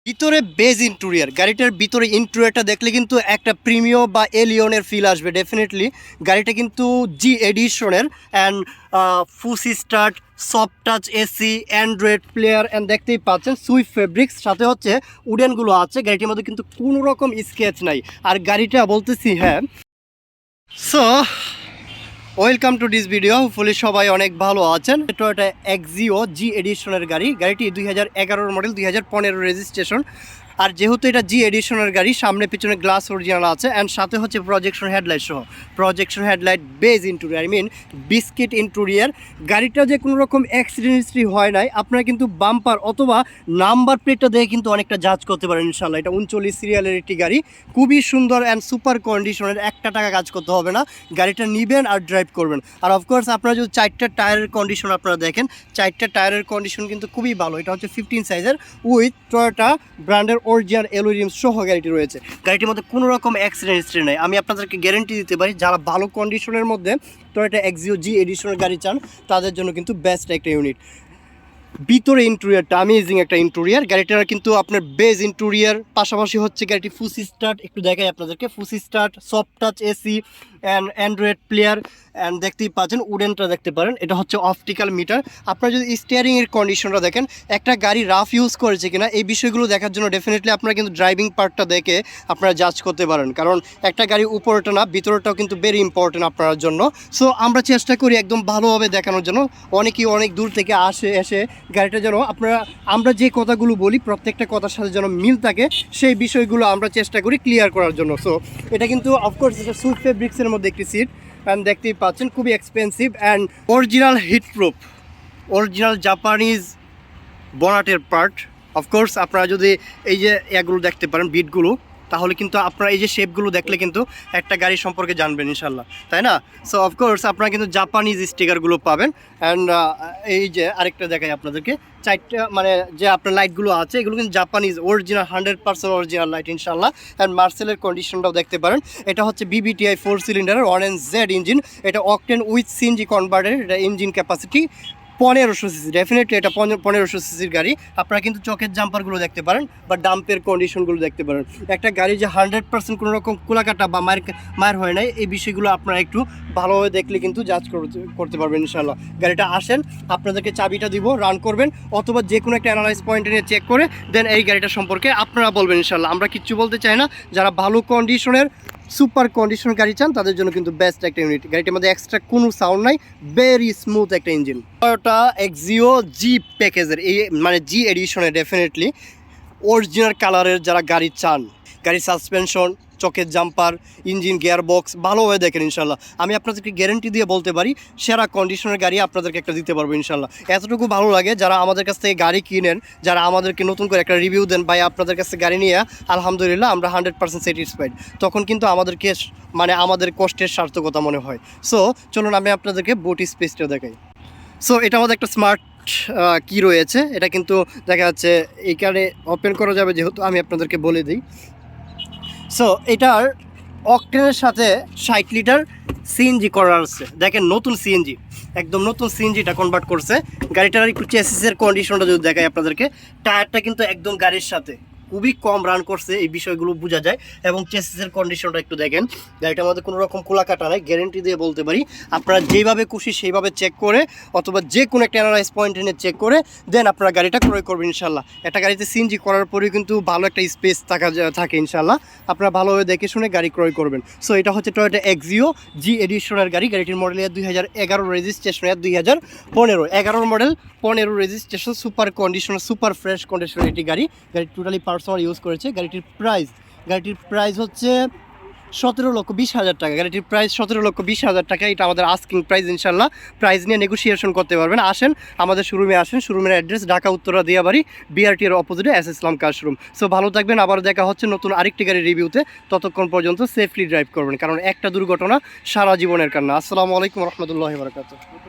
ভিতরে beige interior, গাড়িটার ভিতরে ইন্টেরিয়রটা দেখলে কিন্তু একটা প্রিমিয়ো বা এলিয়নের ফিল আসবে ডেফিনেটলি। গাড়িটা কিন্তু জি এডিশনের and push start, soft touch AC, Android player and দেখতেই পাচ্ছেন সুইফট ফেব্রিক্স, সাথে হচ্ছে উডেনগুলো আছে। গাড়িটির মধ্যে কিন্তু কোনো রকম স্কেচ নাই। আর গাড়িটা বলতেছি হ্যাঁ, so welcome to this video. Hopefully সবাই অনেক ভালো আছেন। টয়োটা এক্সিও জি এডিশনের গাড়িটি 2011 মডেল, 2015 রেজিস্ট্রেশন। আর যেহেতু এটা জি এডিশনের গাড়ি, সামনে পিছনে গ্লাস অরিজিনাল আছে অ্যান্ড সাথে হচ্ছে প্রজেকশন হেডলাইট সহ। Projection headlight, beige interior, biscuit interior. গাড়িটা যে কোনো রকম অ্যাক্সিডেন্ট হিস্ট্রি হয় নাই। আপনারা কিন্তু বাম্পার অথবা নাম্বার প্লেটটা দেখে কিন্তু অনেকটা জাজ করতে পারেন ইনশাল্লাহ। এটা 39 সিরিয়ালের একটি গাড়ি, খুবই সুন্দর অ্যান্ড সুপার কন্ডিশনের। একটা টাকা কাজ করতে হবে না, গাড়িটা নিবেন আর ড্রাইভ করবেন। আর অফকোর্স আপনারা যদি 4টা টায়ারের কন্ডিশন আপনারা দেখেন, 4টা টায়ারের কন্ডিশন কিন্তু খুবই ভালো। এটা হচ্ছে 15 সাইজের উইথ টয়োটা ব্র্যান্ডের অরিজিনাল এলই রিম সহ গাড়িটি রয়েছে। গাড়িটির মধ্যে কোনো রকম অ্যাক্সিডেন্ট হিস্ট্রি নেই। আমি আপনাদেরকে গ্যারেন্টি দিতে পারি, যারা ভালো কন্ডিশনের মধ্যে টয়োটা এক্সিও জি এডিশনের গাড়ি চান তাদের জন্য কিন্তু বেস্ট একটা ইউনিট। ভিতরে ইন্টেরিয়রটা অ্যামেজিং একটা ইন্টেরিয়র। গাড়িটার কিন্তু আপনার বেজ ইন্টেরিয়র, পাশাপাশি হচ্ছে গাড়িটি ফুসি স্টার্ট। একটু দেখাই আপনাদেরকে, ফুসি start, soft touch AC and Android player and দেখতেই পাচ্ছেন উডেনটা দেখতে পারেন। এটা হচ্ছে অপটিক্যাল মিটার। আপনারা যদি স্টিয়ারিংয়ের কন্ডিশনটা দেখেন, একটা গাড়ি রাফ ইউজ করেছে কিনা এই বিষয়গুলো দেখার জন্য ডেফিনেটলি আপনারা কিন্তু ড্রাইভিং পার্টটা দেখে আপনারা জাজ করতে পারেন, কারণ একটা গাড়ি উপরটা না ভিতরটাও কিন্তু ভেরি ইম্পর্টেন্ট আপনার জন্য। সো আমরা চেষ্টা করি একদম ভালোভাবে দেখানোর জন্য। অনেকেই অনেক দূর থেকে এসে গাড়িটা যেন আমরা যে কথাগুলো বলি প্রত্যেকটা কথার সাথে যেন মিল থাকে, সেই বিষয়গুলো আমরা চেষ্টা করি ক্লিয়ার করার জন্য। সো এটা কিন্তু অফকোর্স এটা সুইফট ফেব্রিক্সের মধ্যে একটি সিট অ্যান্ড দেখতেই পাচ্ছেন খুবই expensive and original heat proof, original Japanese বনাটের পার্ট। অফকোর্স আপনারা যদি এই যে এগুলো দেখতে পারেন বিটগুলো, তাহলে কিন্তু আপনারা এই যে শেপগুলো দেখলে কিন্তু একটা গাড়ি সম্পর্কে জানবেন ইনশাল্লাহ, তাই না? সো অফকোর্স আপনারা কিন্তু জাপানিজ স্টিকারগুলো পাবেন। অ্যান্ড এই যে আরেকটা দেখাই আপনাদেরকে, 4টা মানে যে আপনার লাইটগুলো আছে এগুলো কিন্তু জাপানিজ অরিজিনাল 100% অরিজিনাল লাইট ইনশাল্লাহ। অ্যান্ড মার্সেলের কন্ডিশনটাও দেখতে পারেন। এটা হচ্ছে বিবিটিআই 4 সিলিন্ডারের 1NZ ইঞ্জিন। এটা অকটেন উইথ সিএনজি কনভার্টেড। এটা ইঞ্জিন ক্যাপাসিটি 1500 সিসি, ডেফিনেটলি এটা 1500 সিসির গাড়ি। আপনারা কিন্তু চকের জাম্পারগুলো দেখতে পারেন বা ডাম্পের কন্ডিশনগুলো দেখতে পারেন। একটা গাড়ি যে 100% কোনো রকম কুলাকাটা বা মায়ের হয় নাই, এই বিষয়গুলো আপনারা একটু ভালোভাবে দেখলে কিন্তু জাজ করতে পারবেন ইনশাল্লাহ। গাড়িটা আসেন, আপনাদেরকে চাবিটা দিব, রান করবেন, অথবা যে কোনো একটা অ্যানালাইজ পয়েন্টে নিয়ে চেক করে দেন এই গাড়িটা সম্পর্কে আপনারা বলবেন ইনশাল্লাহ। আমরা কিচ্ছু বলতে চাই না। যারা ভালো কন্ডিশনের সুপার কন্ডিশনের গাড়ি চান তাদের জন্য কিন্তু বেস্ট একটা ইউনিট। গাড়িটার মধ্যে এক্সট্রা কোনো সাউন্ড নাই, ভেরি স্মুথ একটা ইঞ্জিন। টয়োটা এক্সিও জি প্যাকেজের এই জি এডিশনে ডেফিনেটলি অরিজিনাল কালারের যারা গাড়ি চান, গাড়ির সাসপেনশন, চকের জাম্পার, ইঞ্জিন, গিয়ার বক্স ভালোভাবে দেখেন ইনশাল্লাহ। আমি আপনাদেরকে গ্যারেন্টি দিয়ে বলতে পারি সেরা কন্ডিশনের গাড়ি আপনাদেরকে একটা দিতে পারবো ইনশাল্লাহ। এতটুকু ভালো লাগে যারা আমাদের কাছ থেকে গাড়ি কিনেন, যারা আমাদেরকে নতুন করে একটা রিভিউ দেন, ভাই আপনাদের কাছে গাড়ি নিয়ে আলহামদুলিল্লাহ আমরা 100% স্যাটিসফাইড, তখন কিন্তু আমাদেরকে আমাদের কষ্টের সার্থকতা মনে হয়। সো চলুন আমি আপনাদেরকে বুট স্পেসটা দেখাই। সো এটা আমাদের একটা স্মার্ট কি রয়েছে, এটা কিন্তু দেখা যাচ্ছে এইখানে ওপেন করা যাবে, যেহেতু আমি আপনাদেরকে বলে দিই। সো এটার অকটেনের সাথে 60 লিটার সিএনজি করা আছে। দেখেন নতুন সিএনজি, একদম নতুন সিএনজিটা কনভার্ট করছে। গাড়িটার একটু চেসিসের কন্ডিশনটা যদি দেখাই আপনাদেরকে, টায়ারটা কিন্তু একদম গাড়ির সাথে খুবই কম রান করছে, এই বিষয়গুলো বোঝা যায়। এবং চেসিসের কন্ডিশনটা একটু দেখেন, গাড়িটার মধ্যে কোনো রকম কুলাকাটা নাই, গ্যারেন্টি দিয়ে বলতে পারি। আপনারা যেভাবে খুশি সেইভাবে চেক করে অথবা যে কোনো একটা অ্যানালাইজ পয়েন্ট এনে চেক করে দেন আপনারা গাড়িটা ক্রয় করবেন ইনশাল্লাহ। একটা গাড়িতে সিএনজি করার পরেও কিন্তু ভালো একটা স্পেস থাকে ইনশাল্লাহ। আপনারা ভালোভাবে দেখে শুনে গাড়ি ক্রয় করবেন। সো এটা হচ্ছে টয়োটা এক্সিও জি এডিশনের গাড়ি। গাড়িটির model 2011 registration, 2015 11 model, 15 registration, super condition, super fresh কন্ডিশনের একটি গাড়ি। গাড়ি টোটালি পার্সোনাল ইউজ করেছে। গাড়িটির প্রাইস হচ্ছে 17,20,000 টাকা। গাড়িটির প্রাইস 17,20,000 টাকা। এটা আমাদের আস্কিং প্রাইস ইনশাল্লাহ। প্রাইস নিয়ে নেগোসিয়েশন করতে পারবেন। আসেন আমাদের শোরুমে আসেন। শোরুমের অ্যাড্রেস ঢাকা উত্তরা দিয়াবাড়ি, বিআরটি এর অপোজিটে এস ইসলাম কার শোরুম। সো ভালো থাকবেন, আবার দেখা হচ্ছে নতুন আরেকটি গাড়ির রিভিউতে। ততক্ষণ পর্যন্ত সেফলি ড্রাইভ করবেন, কারণ একটা দুর্ঘটনা সারা জীবনের কান্না। আসসালামু আলাইকুম রহমতুল্লাহি ওয়া বারাকাতুহু।